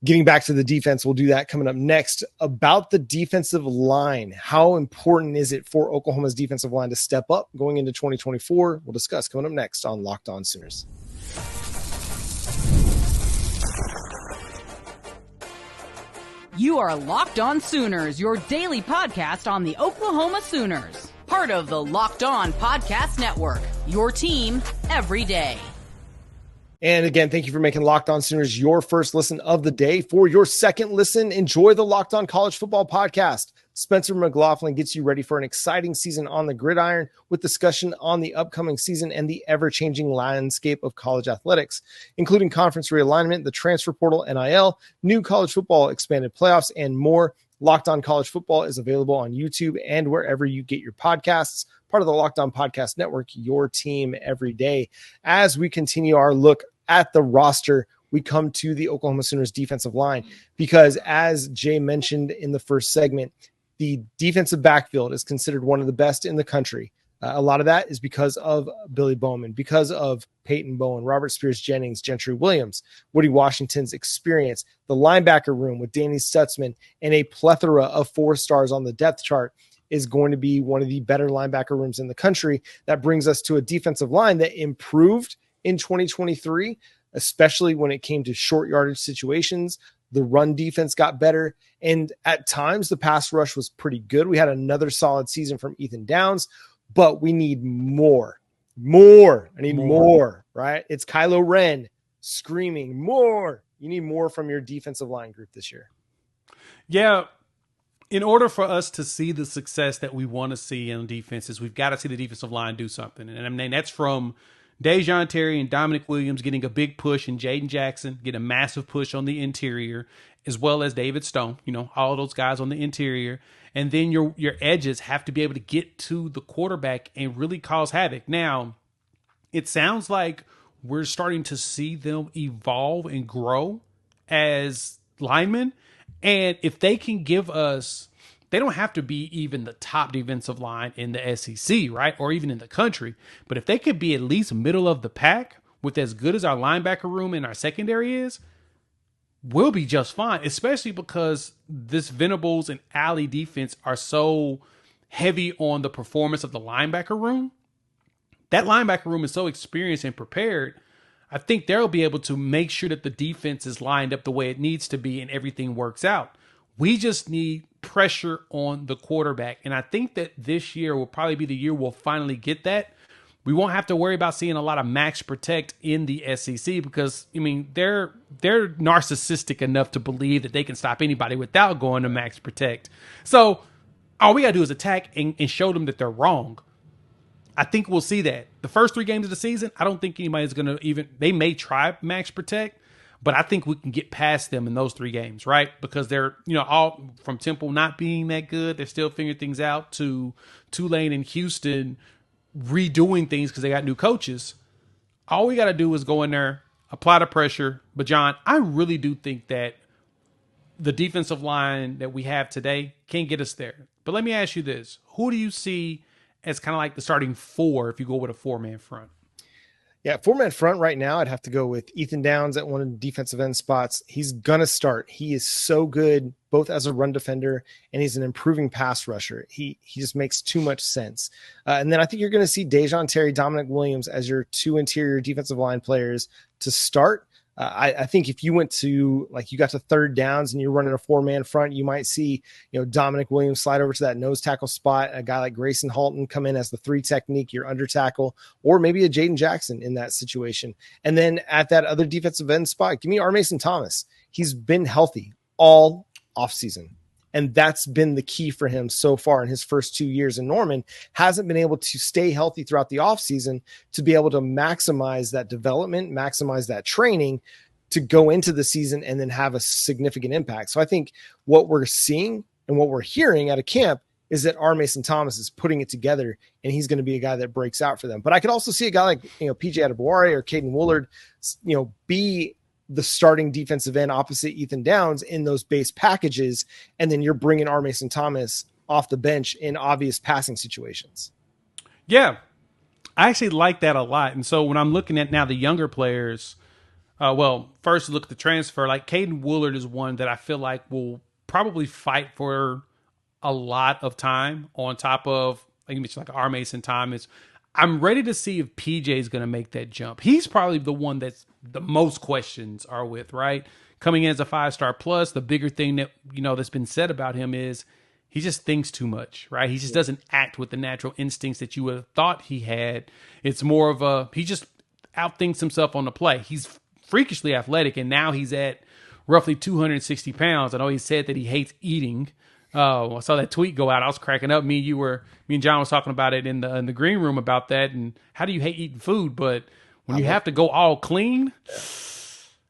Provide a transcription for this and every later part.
getting back to the defense, we'll do that coming up next. About the defensive line, how important is it for Oklahoma's defensive line to step up going into 2024? We'll discuss coming up next on Locked On Sooners. You are Locked On Sooners, your daily podcast on the Oklahoma Sooners. Part of the Locked On Podcast Network, your team every day. And again, thank you for making Locked On Sooners your first listen of the day. For your second listen, enjoy the Locked On College Football Podcast. Spencer McLaughlin gets you ready for an exciting season on the gridiron with discussion on the upcoming season and the ever-changing landscape of college athletics, including conference realignment, the transfer portal, NIL, new college football expanded playoffs, and more. Locked On College Football is available on YouTube and wherever you get your podcasts. Part of the Locked On Podcast Network, your team every day. As we continue our look at the roster, we come to the Oklahoma Sooners defensive line because, as Jay mentioned in the first segment, the defensive backfield is considered one of the best in the country. A lot of that is because of Billy Bowman, because of Peyton Bowen, Robert Spears-Jennings, Gentry Williams, Woody Washington's experience, the linebacker room with Danny Stutzman, and a plethora of 4 stars on the depth chart is going to be one of the better linebacker rooms in the country. That brings us to a defensive line that improved in 2023, especially when it came to short yardage situations. The run defense got better, and at times the pass rush was pretty good. We had another solid season from Ethan Downs, but we need more. I need more, right? It's Kylo Ren screaming more. You need more from your defensive line group this year. Yeah. In order for us to see the success that we want to see in defenses, we've got to see the defensive line do something. And I mean, that's from Dejon Terry and Dominic Williams getting a big push, and Jayden Jackson getting a massive push on the interior, as well as David Stone, all of those guys on the interior. And then your edges have to be able to get to the quarterback and really cause havoc. Now, it sounds like we're starting to see them evolve and grow as linemen. And if they can give us, they don't have to be even the top defensive line in the SEC, right? Or even in the country. But if they could be at least middle of the pack with as good as our linebacker room and our secondary is, we'll be just fine, especially because this Venables and Alley defense are so heavy on the performance of the linebacker room. That linebacker room is so experienced and prepared. I think they'll be able to make sure that the defense is lined up the way it needs to be and everything works out. We just need pressure on the quarterback. And I think that this year will probably be the year we'll finally get that. We won't have to worry about seeing a lot of max protect in the SEC because, they're narcissistic enough to believe that they can stop anybody without going to max protect. So all we got to do is attack and show them that they're wrong. I think we'll see that. The first 3 games of the season, I don't think anybody's going to they may try max protect, but I think we can get past them in those 3 games, right? Because they're, all from Temple not being that good, they're still figuring things out, to Tulane and Houston redoing things because they got new coaches. All we got to do is go in there, apply the pressure. But John, I really do think that the defensive line that we have today can get us there. But let me ask you this. Who do you see as kind of like the starting 4 if you go with a 4-man front? Yeah, 4-man front right now, I'd have to go with Ethan Downs at one of the defensive end spots. He's going to start. He is so good, both as a run defender and he's an improving pass rusher. He just makes too much sense. And then I think you're going to see Dejon Terry, Dominic Williams as your 2 interior defensive line players to start. I think if you went to, you got to 3rd downs and you're running a 4-man front, you might see, Dominic Williams slide over to that nose tackle spot, a guy like Grayson Halton come in as the 3 technique, your under tackle, or maybe a Jayden Jackson in that situation. And then at that other defensive end spot, give me R. Mason Thomas. He's been healthy all offseason. And that's been the key for him so far in his first 2 years in Norman. Hasn't been able to stay healthy throughout the offseason to be able to maximize that development, maximize that training to go into the season and then have a significant impact. So I think what we're seeing and what we're hearing out of camp is that R. Mason Thomas is putting it together and he's going to be a guy that breaks out for them. But I could also see a guy like, PJ Adebawore or Caden Woolard, be the starting defensive end opposite Ethan Downs in those base packages. And then you're bringing R. Mason Thomas off the bench in obvious passing situations. Yeah, I actually like that a lot. And so when I'm looking at now the younger players, Well, first look at the transfer. Like Caden Woolard is one that I feel like will probably fight for a lot of time on top of, like you mentioned, like R. Mason Thomas. I'm ready to see if PJ is going to make that jump. He's probably the one that's the most questions are with, right? Coming in as a 5-star plus, the bigger thing that, that's been said about him is he just thinks too much, right? He just doesn't act with the natural instincts that you would have thought he had. It's more of he just outthinks himself on the play. He's freakishly athletic, and now he's at roughly 260 pounds. I know he said that he hates eating. I saw that tweet go out. I was cracking up. Me and John was talking about it in the green room about that. And how do you hate eating food? But when you have to go all clean,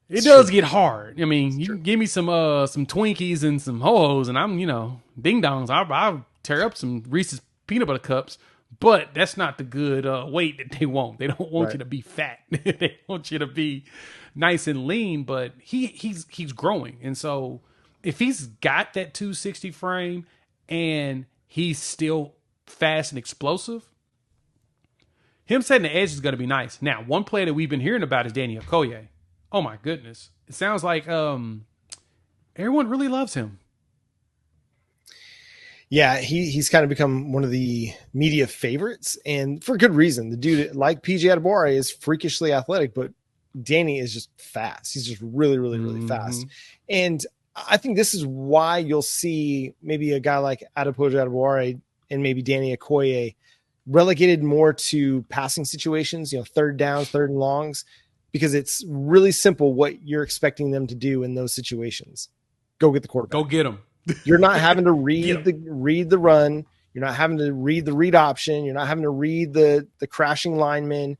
it does get hard. I mean, you can give me some Twinkies and some Ho-Hos, and I'm ding dongs. I'll tear up some Reese's peanut butter cups. But that's not the good weight that they want. They don't want you to be fat. They want you to be nice and lean. But he's growing, and so if he's got that 260 frame and he's still fast and explosive, him setting the edge is going to be nice. Now, one player that we've been hearing about is Danny Okoye. Oh my goodness. It sounds like everyone really loves him. Yeah, he's kind of become one of the media favorites, and for good reason. The dude, like PJ Adebawore, is freakishly athletic, but Danny is just fast. He's just really, really, really fast. And I think this is why you'll see maybe a guy like Adepoju Adebawore and maybe Danny Okoye relegated more to passing situations, third downs, third and longs, because it's really simple what you're expecting them to do in those situations. Go get the quarterback. Go get them. You're not having to read the run. You're not having to read the read option. You're not having to read the crashing lineman.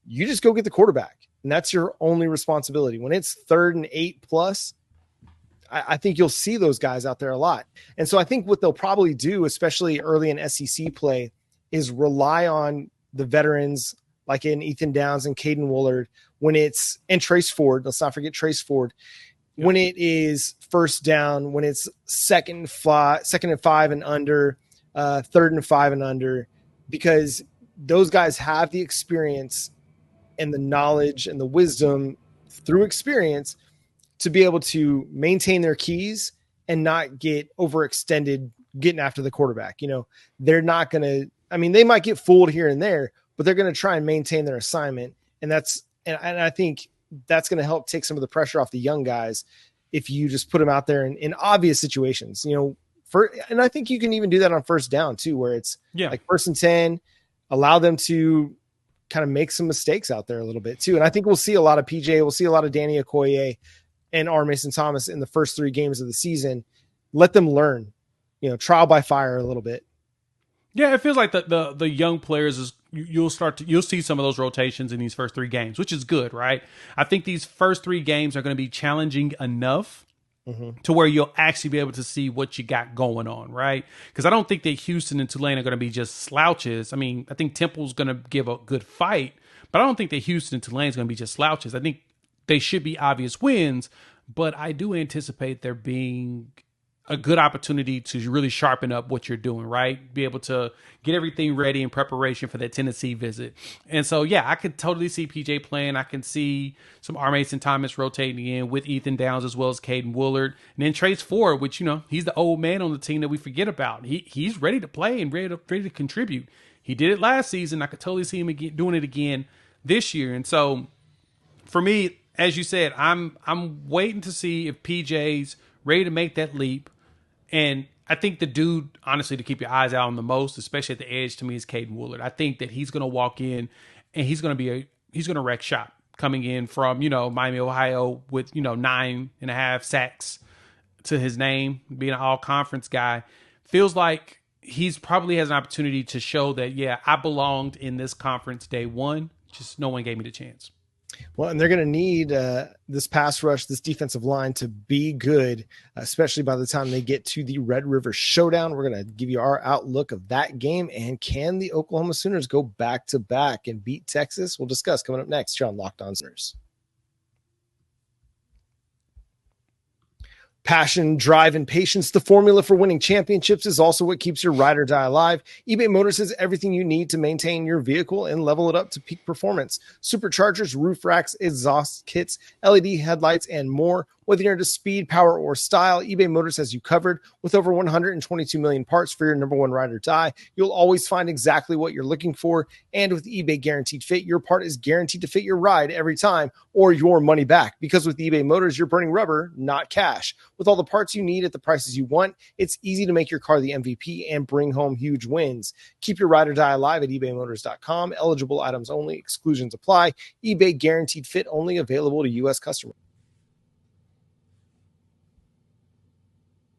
You just go get the quarterback, and that's your only responsibility. When it's 3rd and 8+, I think you'll see those guys out there a lot. And so I think what they'll probably do, especially early in SEC play, is rely on the veterans like in Ethan Downs and Caden Woolard and Trace Ford. Let's not forget Trace Ford. Yep. When it is first down, when it's second and 5 and under, 3rd and 5 and under, because those guys have the experience and the knowledge and the wisdom through experience to be able to maintain their keys and not get overextended getting after the quarterback. They're not going to, they might get fooled here and there, but they're going to try and maintain their assignment. And I think that's going to help take some of the pressure off the young guys if you just put them out there in obvious situations, and I think you can even do that on first down too, where it's like 1st and 10, allow them to kind of make some mistakes out there a little bit too. And I think we'll see a lot of PJ, we'll see a lot of Danny Okoye and R. Mason Thomas in the first 3 games of the season. Let them learn, trial by fire a little bit. Yeah, it feels like the young players you'll see some of those rotations in these first 3 games, which is good, right? I think these first 3 games are going to be challenging enough to where you'll actually be able to see what you got going on, right? Because I don't think that Houston and Tulane are going to be just slouches. I think Temple's going to give a good fight, but I don't think that Houston and Tulane is going to be just slouches. I think they should be obvious wins, but I do anticipate there being a good opportunity to really sharpen up what you're doing, right? Be able to get everything ready in preparation for that Tennessee visit. And so, yeah, I could totally see PJ playing. I can see some R. Mason Thomas rotating in with Ethan Downs as well as Caden Woolard. And then Trace Ford, which, he's the old man on the team that we forget about. He's ready to play and ready to contribute. He did it last season. I could totally see him doing it again this year. And so, for me, as you said, I'm waiting to see if PJ's ready to make that leap. And I think the dude, honestly, to keep your eyes out on the most, especially at the edge, to me, is Caden Woolard. I think that he's going to walk in and he's going to wreck shop coming in from, Miami, Ohio with, 9.5 sacks to his name, being an all-conference guy. Feels like he's probably has an opportunity to show that, yeah, I belonged in this conference day one. Just no one gave me the chance. Well, and they're going to need this pass rush, this defensive line to be good, especially by the time they get to the Red River Showdown. We're going to give you our outlook of that game. And can the Oklahoma Sooners go back-to-back and beat Texas? We'll discuss coming up next here on Locked On Sooners. Passion, drive, and patience, the formula for winning championships, is also what keeps your ride or die alive. eBay Motors has everything you need to maintain your vehicle and level it up to peak performance. Superchargers, roof racks, exhaust kits, LED headlights, and more. Whether you're into speed, power, or style, eBay Motors has you covered. With over 122 million parts for your number one ride or die, you'll always find exactly what you're looking for. And with eBay Guaranteed Fit, your part is guaranteed to fit your ride every time or your money back. Because with eBay Motors, you're burning rubber, not cash. With all the parts you need at the prices you want, it's easy to make your car the MVP and bring home huge wins. Keep your ride or die alive at ebaymotors.com. Eligible items only. Exclusions apply. eBay Guaranteed Fit only available to U.S. customers.